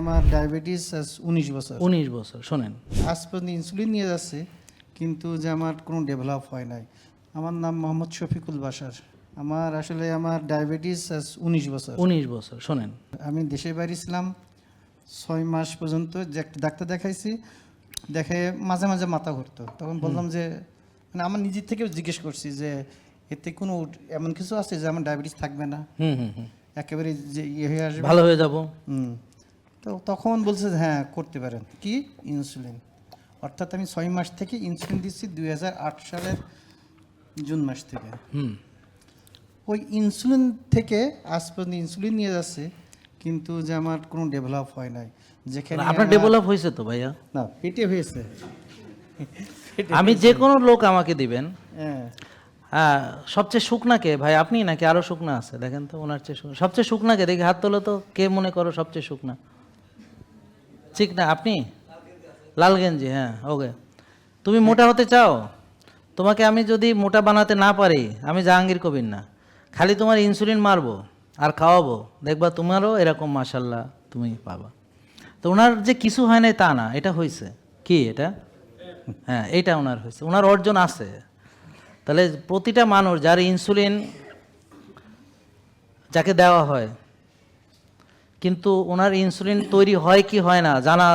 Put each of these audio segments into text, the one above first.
আমার ডায়াবেটিস 19 বছর। 19 বছর। শোনেন, আজ পর্যন্ত ইনসুলিন নিয়ে যাচ্ছে, কিন্তু যে আমার কোনো ডেভেলপ হয় নাই। আমার নাম মোহাম্মদ শফিকুল বাশার। আমার ডায়াবেটিস 19 বছর। 19 বছর। শোনেন, আমি দেশের বাইরে ছিলাম 6 মাস পর্যন্ত, যে একটা ডাক্তার দেখাইছি, দেখে মাঝে মাঝে মাথা ঘুরতো। তখন বললাম যে মানে আমার নিজের থেকেও জিজ্ঞেস করছি যে এতে কোনো এমন কিছু আছে যে আমার ডায়াবেটিস থাকবে না, একেবারে যে ইয়ে হয়ে আসবে, ভালো হয়ে যাব। তো তখন বলছে যে হ্যাঁ করতে পারেন, কি ইনসুলিন। অর্থাৎ আমি 6 মাস থেকে ইনসুলিন দিচ্ছি 2008 সালের জুন মাস থেকে। ওই ইনসুলিন থেকে আজ পর্যন্ত ইনসুলিন নিয়ে যাচ্ছে, কিন্তু যে আমার কোনো ডেভেলপ হয় নাই। যেখানে আপনার ডেভেলপ হয়েছে তো ভাইয়া? না, পেটে হয়েছে। আমি যে কোনো লোক আমাকে দিবেন, হ্যাঁ, হ্যাঁ, সবচেয়ে শুকনাকে ভাই আপনি নাকি আরো শুকনা আছে? দেখেন তো ওনার চেয়ে সবচেয়ে শুকনাকে দেখি, হাত তোলো তো, কে মনে করো সবচেয়ে শুকনা? ঠিক না, আপনি লাল গেঞ্জি, হ্যাঁ ওকে। তুমি মোটা হতে চাও? তোমাকে আমি যদি মোটা বানাতে না পারি, আমি জাহাঙ্গীর কবির না, খালি তোমার ইনসুলিন মারবো আর খাওয়াবো, দেখবা তোমারও এরকম মাশাল্লাহ তুমি পাবা। তো ওনার যে কিছু হয় নাই তা না, এটা হয়েছে কি এটা, হ্যাঁ এইটা ওনার হয়েছে, ওনার অর্জন আছে। তাহলে প্রতিটা মানুষ যার ইনসুলিন যাকে দেওয়া হয়, কিন্তু ওনার ইনসুলিন তৈরি হয় কি হয় না জানা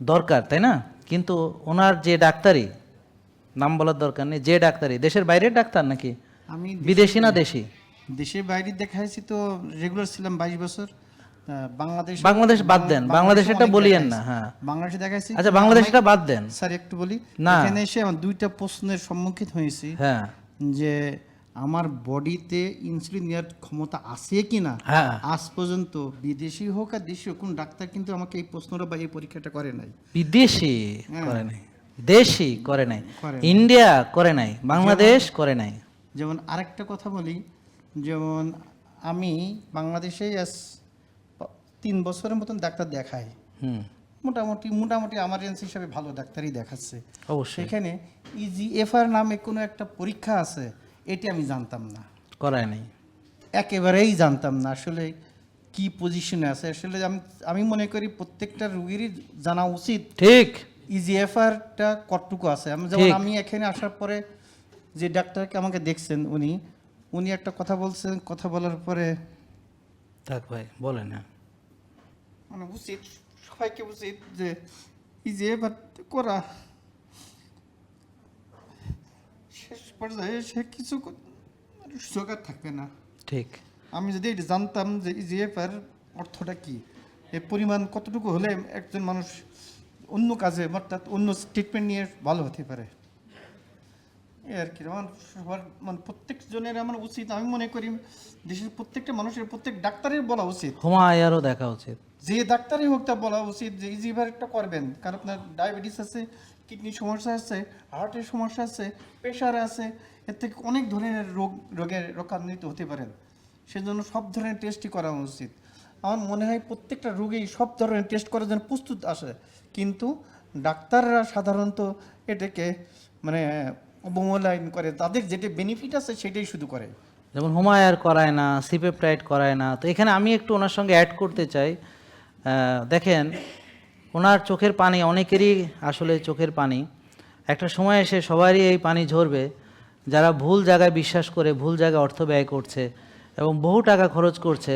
দরকার, তাই না? কিন্তু ওনার যে ডাক্তারি, নাম বলার দরকার নেই, যে ডাক্তারি, দেশের বাইরের ডাক্তার নাকি আমি বিদেশি না দেশি? দেশের বাইরে দেখাইছি তো, রেগুলার ছিলাম 22 বছর। বাংলাদেশ বাদ দেন, বাংলাদেশেরটা বলিয়েন না। হ্যাঁ, বাংলাদেশে দেখাইছি। আচ্ছা বাংলাদেশটা বাদ দেন স্যার একটু বলি না। এখানে এসে আমার দুইটা প্রশ্নের সম্মুখীন হয়েছি। হ্যাঁ, যে আমার বডিতে ইনসুলিন নেওয়ার ক্ষমতা আছে কিনা। হ্যাঁ, আজ পর্যন্ত বিদেশি হোক আর দেশি হোক, কোন ডাক্তার কিন্তু আমাকে এই প্রশ্নটা বা এই পরীক্ষাটা করে নাই। বিদেশি করে নাই, দেশি করে নাই, করে নাই। ইন্ডিয়া করে নাই, বাংলাদেশ করে নাই। যেমন আরেকটা কথা বলি, যেমন আমি বাংলাদেশেই 3 বছরের মতন ডাক্তার দেখাই, মোটামুটি এমার্জেন্সি হিসাবে ভালো ডাক্তারই দেখাচ্ছে। অবশ্যই। সেখানে ইজিএফআর নামে কোনো একটা পরীক্ষা আছে, এটি আমি জানতাম না, করায় নাই, একেবারেই জানতাম না আসলে কি পজিশনে আছে। আসলে আমি মনে করি প্রত্যেকটা রোগীরই জানা উচিত ঠিক ইজিএফআরটা কতটুকু আছে। যেমন আমি এখানে আসার পরে যে ডাক্তারকে আমাকে দেখছেন, উনি একটা কথা বলছেন, কথা বলার পরে থাক ভাই বলেন না, মানে উচিত, সবাইকে উচিত যে ইজিএফআর করা। শেষ পর্যায়ে সে কিছু জোগাড় থাকবে না। ঠিক। আমি যদি এটা জানতাম যে ইজিএফআর অর্থটা কি, এর পরিমাণ কতটুকু হলে একজন মানুষ অন্য কাজে, অর্থাৎ অন্য ট্রিটমেন্ট নিয়ে ভালো হতে পারে, এই আর কি। মানে প্রত্যেক জনের আমার উচিত, আমি মনে করি দেশের প্রত্যেকটা মানুষের, প্রত্যেক ডাক্তারের বলা উচিত, হুমায়ারও দেখা উচিত, যে ডাক্তারই হোক তা বলা উচিত যে ইজিএফআরটা করবেন। কারণ আপনার ডায়াবেটিস আছে, কিডনির সমস্যা আছে, হার্টের সমস্যা আছে, প্রেশার আছে, এর থেকে অনেক ধরনের রোগের রক্ষান্বিত হতে পারেন। সেজন্য সব ধরনের টেস্টই করা উচিত। আমার মনে হয় প্রত্যেকটা রোগেই সব ধরনের টেস্ট করার জন্য প্রস্তুত আসে, কিন্তু ডাক্তাররা সাধারণত এটাকে মানে অবমূল্যায়ন করে, তাদের যেটা বেনিফিট আছে সেটাই শুধু করে। যেমন হুমায়ার করায় না, সিপেপটাইড করায় না। তো এখানে আমি একটু ওনার সঙ্গে অ্যাড করতে চাই। দেখেন ওনার চোখের পানি, অনেকেরই আসলে চোখের পানি একটা সময় এসে সবারই এই পানি ঝরবে, যারা ভুল জায়গায় বিশ্বাস করে, ভুল জায়গায় অর্থ ব্যয় করছে এবং বহু টাকা খরচ করছে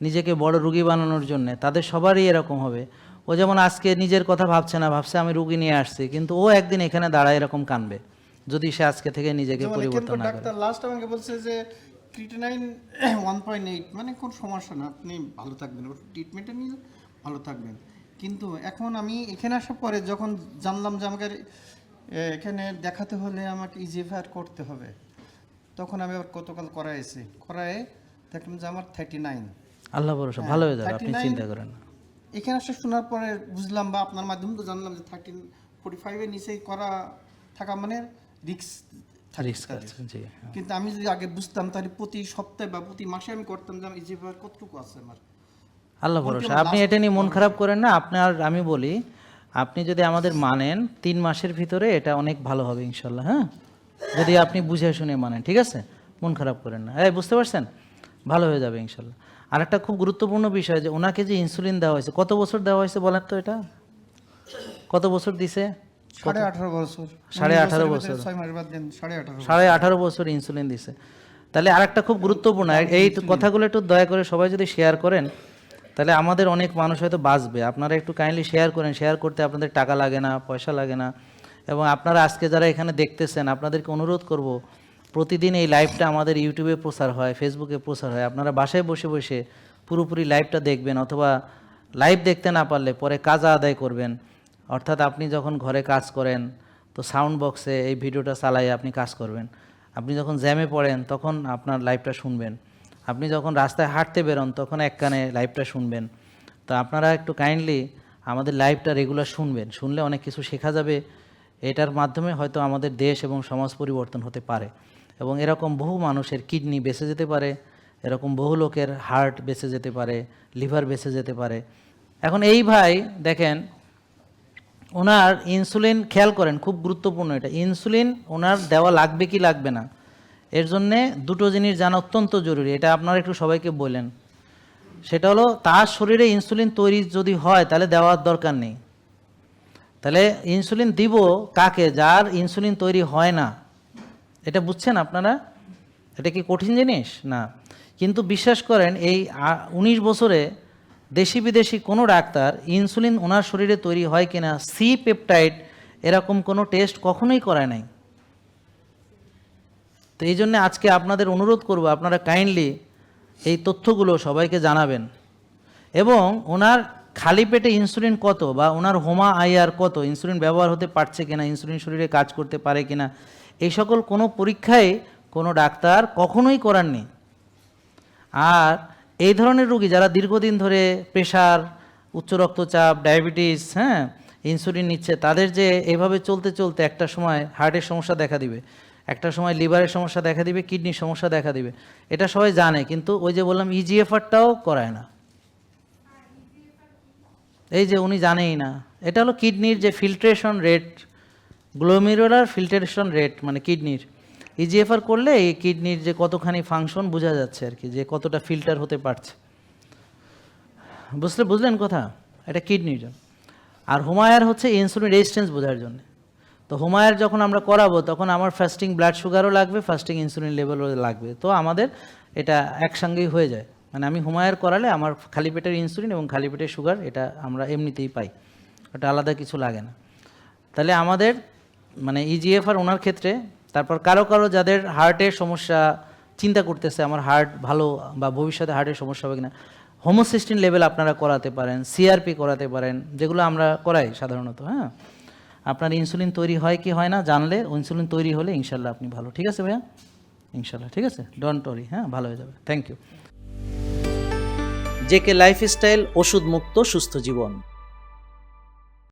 নিজেকে বড় রুগী বানানোর জন্য, তাদের সবারই এরকম হবে। ও যেমন আজকে নিজের কথা ভাবছে না, ভাবছে আমি রুগী নিয়ে আসছি, কিন্তু ও একদিন এখানে দাঁড়ায় এরকম কানবে যদি সে আজকে থেকে নিজেকে পরিবর্তন না করে। ডাক্তার লাস্ট আমাকে বলছে যে ক্রিটিনাইন 1.8, মানে কোন সমস্যা না, আপনি ভালো থাকবেন, ট্রিটমেন্টে নিয়ে ভালো থাকবেন। কিন্তু এখন আমি এখানে আসার পরে যখন জানলাম যে আমাকে এখানে দেখাতে হলে আমাকে ইজিএফআর করতে হবে, তখন আমি আবার গতকাল করায় দেখলাম যে আমার 39। আল্লাহ ভরসা, ভালো হয়ে যাবে, আপনি চিন্তা করেন না। এখানে আসে শোনার পরে বুঝলাম, বা আপনার মাধ্যমে তো জানলাম যে 45-এর নিচে করা থাকা মানে রিস্ক। কিন্তু আমি যদি আগে বুঝতাম, তাহলে প্রতি সপ্তাহে বা প্রতি মাসে আমি করতাম যে আমি ইজিএফআর কতটুকু আছে আমার। আল্লাহ ভরসা, আপনি এটা নিয়ে মন খারাপ করেন না। আপনার আমি বলি, আপনি যদি আমাদের মানেন 3 মাসের ভিতরে এটা অনেক ভালো হবে ইনশাল্লাহ। হ্যাঁ, যদি আপনি বুঝে শুনে মানেন, ঠিক আছে, মন খারাপ করেন না। বুঝতে পারছেন, ভালো হয়ে যাবে ইনশাল্লাহ। আর একটা খুব গুরুত্বপূর্ণ বিষয় যে ওনাকে যে ইনসুলিন দেওয়া হয়েছে, কত বছর দেওয়া হয়েছে বলেন তো এটা? কত বছর দিছে? 18.5 বছর। 18.5 19 বছর। 6 মাস বাদ দেন 18.5। 18.5 বছর ইনসুলিন দিছে। তাহলে আরেকটা খুব গুরুত্বপূর্ণ, এই কথাগুলো একটু দয়া করে সবাই যদি শেয়ার করেন তাহলে আমাদের অনেক মানুষ হয়তো বাঁচবে। আপনারা একটু কাইন্ডলি শেয়ার করেন, শেয়ার করতে আপনাদের টাকা লাগে না, পয়সা লাগে না। এবং আপনারা আজকে যারা এখানে দেখতেছেন আপনাদেরকে অনুরোধ করব, প্রতিদিন এই লাইভটা আমাদের ইউটিউবে প্রচার হয়, ফেসবুকে প্রচার হয়, আপনারা বাসায় বসে বসে পুরোপুরি লাইভটা দেখবেন, অথবা লাইভ দেখতে না পারলে পরে কাজা আদায় করবেন। অর্থাৎ আপনি যখন ঘরে কাজ করেন তো সাউন্ড বক্সে এই ভিডিওটা চালাই আপনি কাজ করবেন। আপনি যখন জ্যামে পড়েন তখন আপনার লাইভটা শুনবেন। আপনি যখন রাস্তায় হাঁটতে বেরোন তখন এক কানে লাইভটা শুনবেন। তো আপনারা একটু কাইন্ডলি আমাদের লাইভটা রেগুলার শুনবেন, শুনলে অনেক কিছু শেখা যাবে। এটার মাধ্যমে হয়তো আমাদের দেশ এবং সমাজ পরিবর্তন হতে পারে, এবং এরকম বহু মানুষের কিডনি বেঁচে যেতে পারে, এরকম বহু লোকের হার্ট বেঁচে যেতে পারে, লিভার বেঁচে যেতে পারে। এখন এই ভাই দেখেন, ওনার ইনসুলিন খেয়াল করেন, খুব গুরুত্বপূর্ণ এটা, ইনসুলিন ওনার দেওয়া লাগবে কি লাগবে না, এর জন্যে দুটো জিনিস জানা অত্যন্ত জরুরি। এটা আপনারা একটু সবাইকে বলেন। সেটা হলো তার শরীরে ইনসুলিন তৈরি যদি হয় তাহলে দেওয়ার দরকার নেই। তাহলে ইনসুলিন দিব কাকে? যার ইনসুলিন তৈরি হয় না। এটা বুঝছেন আপনারা? এটা কি কঠিন জিনিস না? কিন্তু বিশ্বাস করেন এই 19 বছরে দেশি বিদেশি কোনো ডাক্তার ইনসুলিন ওনার শরীরে তৈরি হয় কিনা, সি পেপটাইড এরকম কোনো টেস্ট কখনোই করায় নাই। তো এই জন্য আজকে আপনাদের অনুরোধ করব, আপনারা কাইন্ডলি এই তথ্যগুলো সবাইকে জানাবেন। এবং ওনার খালি পেটে ইনসুলিন কত, বা ওনার হোমা আইআর কত, ইনসুলিন ব্যবহার হতে পারছে কিনা, ইনসুলিন শরীরে কাজ করতে পারে কিনা, এই সকল কোনো পরীক্ষায় কোনো ডাক্তার কখনোই করাননি। আর এই ধরনের রোগী যারা দীর্ঘদিন ধরে প্রেশার, উচ্চ রক্তচাপ, ডায়াবেটিস, ইনসুলিন নিচ্ছে, তাদের যে এভাবে চলতে চলতে একটা সময় হার্টের সমস্যা দেখা দিবে, একটা সময় লিভারের সমস্যা দেখা দিবে, কিডনির সমস্যা দেখা দিবে। এটা সবাই জানে, কিন্তু ওই যে বললাম ইজিএফআরটাও করায় না। এই যে উনি জানেই না। এটা হলো কিডনির যে filtration rate, glomerular filtration rate, মানে কিডনির ইজিএফআর করলে এই কিডনির যে কতখানি ফাংশন বোঝা যাচ্ছে আর কি, যে কতটা ফিল্টার হতে পারছে। বুঝলেন কথা? এটা কিডনির জন্য। আর হোমায়ার হচ্ছে ইনসুলিন রেজিস্ট্যান্স বোঝার জন্য। তো হোমায়ার যখন আমরা করাবো তখন আমার ফাস্টিং ব্লাড সুগারও লাগবে, ফাস্টিং ইনসুলিন লেভেলও লাগবে। তো আমাদের এটা একসঙ্গেই হয়ে যায়। মানে আমি হোমায়ার করালে আমার খালি পেটের ইনসুলিন এবং খালি পেটের সুগার এটা আমরা এমনিতেই পাই, ওটা আলাদা কিছু লাগে না। তাহলে আমাদের মানে ইজিএফআর ওনার ক্ষেত্রে, তারপর কারো কারো যাদের হার্টের সমস্যা চিন্তা করতেছে আমার হার্ট ভালো বা ভবিষ্যতে হার্টের সমস্যা হবে কিনা, হোমোসিস্টিন লেভেল আপনারা করাতে পারেন, সিআরপি করাতে পারেন, যেগুলো আমরা করাই সাধারণত। আপনার ইনসুলিন তৈরি হয় কি হয় না জানলে, ইনসুলিন তৈরি হলে ইনশাল্লাহ আপনি ভালো। ঠিক আছে ভাইয়া? ইনশাল্লাহ ঠিক আছে, ডোন্ট ওয়ারি, ভালো হয়ে যাবে। Thank you. জেকে লাইফস্টাইল, ওষুধ মুক্ত সুস্থ জীবন।